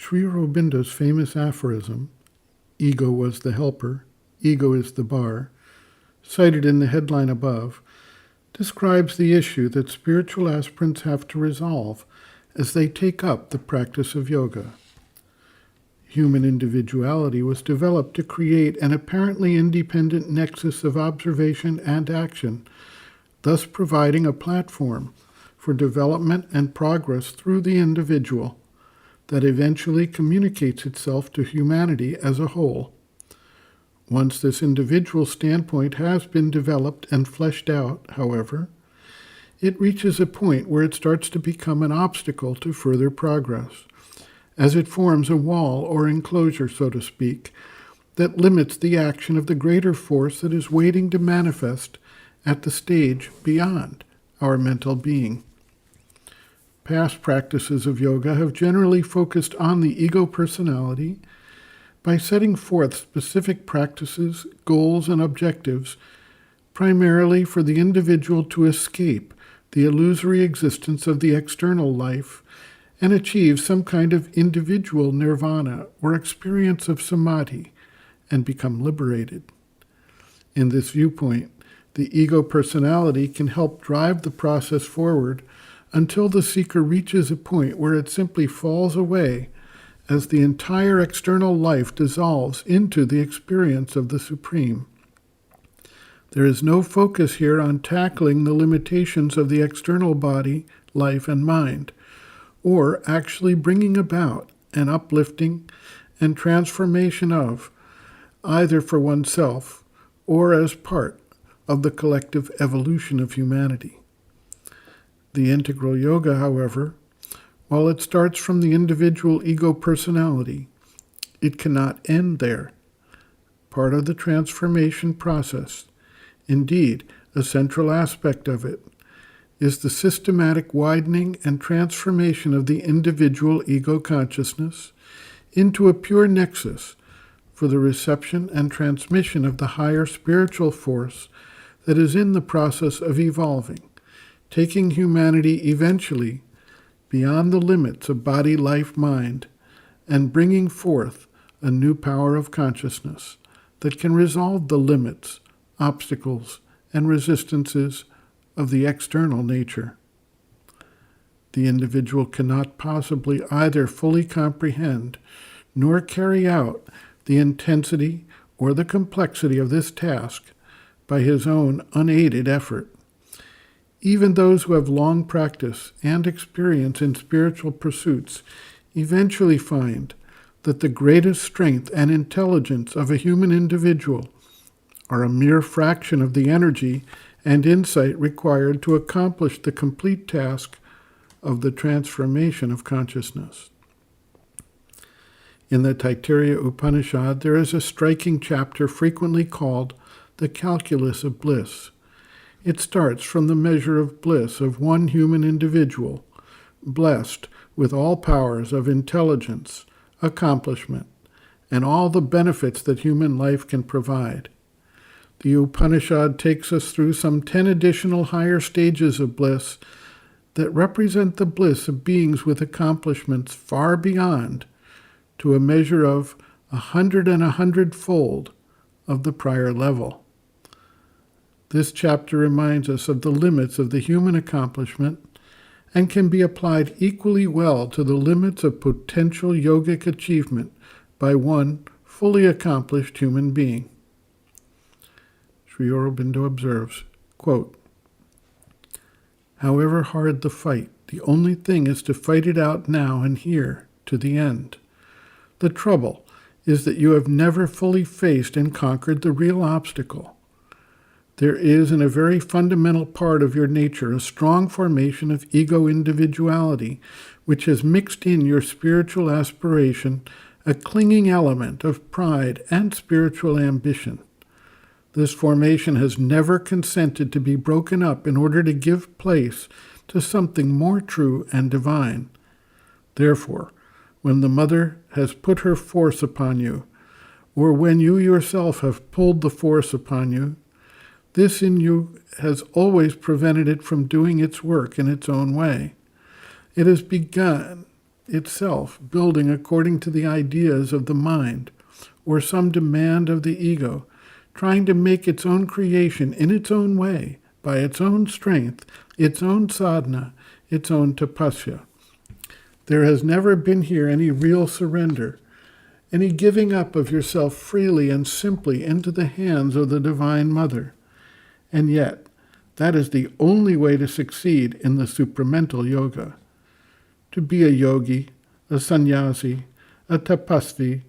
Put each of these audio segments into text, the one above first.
Sri Aurobindo's famous aphorism, "Ego was the helper, ego is the bar," cited in the headline above, describes the issue that spiritual aspirants have to resolve as they take up the practice of yoga. Human individuality was developed to create an apparently independent nexus of observation and action, thus providing a platform for development and progress through the individual that eventually communicates itself to humanity as a whole. Once this individual standpoint has been developed and fleshed out, however, it reaches a point where it starts to become an obstacle to further progress, as it forms a wall or enclosure, so to speak, that limits the action of the greater force that is waiting to manifest at the stage beyond our mental being. Past practices of yoga have generally focused on the ego personality by setting forth specific practices, goals, and objectives, primarily for the individual to escape the illusory existence of the external life and achieve some kind of individual nirvana or experience of samadhi and become liberated. In this viewpoint, the ego personality can help drive the process forward until the seeker reaches a point where it simply falls away as the entire external life dissolves into the experience of the Supreme. There is no focus here on tackling the limitations of the external body, life, and mind, or actually bringing about an uplifting and transformation of, either for oneself or as part of the collective evolution of humanity. The integral yoga, however, while it starts from the individual ego personality, it cannot end there. Part of the transformation process, indeed a central aspect of it, is the systematic widening and transformation of the individual ego consciousness into a pure nexus for the reception and transmission of the higher spiritual force that is in the process of evolving, taking humanity eventually beyond the limits of body, life, mind, and bringing forth a new power of consciousness that can resolve the limits, obstacles, and resistances of the external nature. The individual cannot possibly either fully comprehend nor carry out the intensity or the complexity of this task by his own unaided effort. Even those who have long practice and experience in spiritual pursuits eventually find that the greatest strength and intelligence of a human individual are a mere fraction of the energy and insight required to accomplish the complete task of the transformation of consciousness. In the Taittiriya Upanishad, there is a striking chapter frequently called the Calculus of Bliss. It starts from the measure of bliss of one human individual, blessed with all powers of intelligence, accomplishment, and all the benefits that human life can provide. The Upanishad takes us through some 10 additional higher stages of bliss that represent the bliss of beings with accomplishments far beyond, to a measure of 100 and 100-fold of the prior level. This chapter reminds us of the limits of the human accomplishment and can be applied equally well to the limits of potential yogic achievement by one fully accomplished human being. Sri Aurobindo observes, quote, "However hard the fight, the only thing is to fight it out now and here to the end. The trouble is that you have never fully faced and conquered the real obstacle. There is in a very fundamental part of your nature a strong formation of ego individuality, which has mixed in your spiritual aspiration a clinging element of pride and spiritual ambition. This formation has never consented to be broken up in order to give place to something more true and divine. Therefore, when the mother has put her force upon you, or when you yourself have pulled the force upon you, this in you has always prevented it from doing its work in its own way. It has begun itself building according to the ideas of the mind or some demand of the ego, trying to make its own creation in its own way, by its own strength, its own sadhana, its own tapasya. There has never been here any real surrender, any giving up of yourself freely and simply into the hands of the Divine Mother. And yet, that is the only way to succeed in the supramental yoga. To be a yogi, a sannyasi, a tapasvi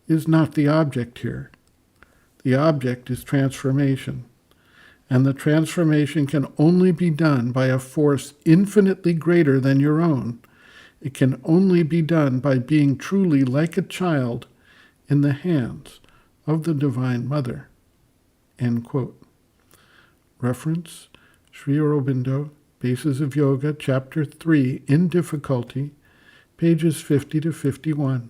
is not the object here. The object is transformation. And the transformation can only be done by a force infinitely greater than your own. It can only be done by being truly like a child in the hands of the Divine Mother. End quote. Reference, Sri Aurobindo, Bases of Yoga, Chapter 3, In Difficulty, pages 50 to 51.